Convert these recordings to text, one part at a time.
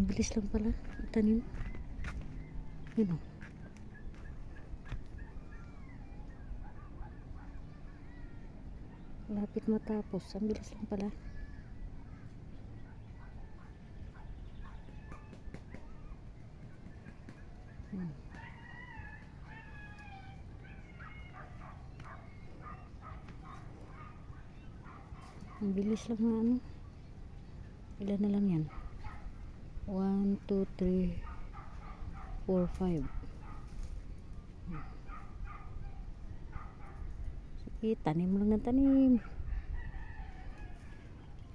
Ang bilis lang pala itanim. Yun o. Lapit matapos. Ang bilis lang pala. Ang bilis lang na ano. Ilan na lang yan? 1, 2, 3, 4, 5. Sige, tanim lang ng tanim.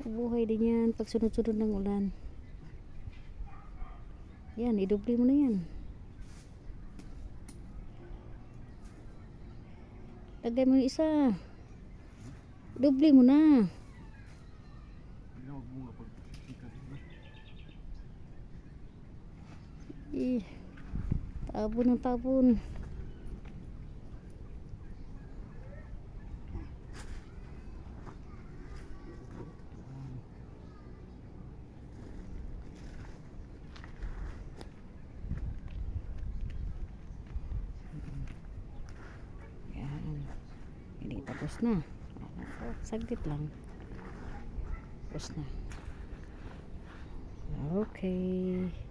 Buhay din yan pag sunod-sunod ng ulan. Yan, idubli mo na yan. Lagay mo yung isa. Idubli mo na. Tabon ng tabon. Yan. Hindi tapos na. Saglit lang. Tapos na. Okay.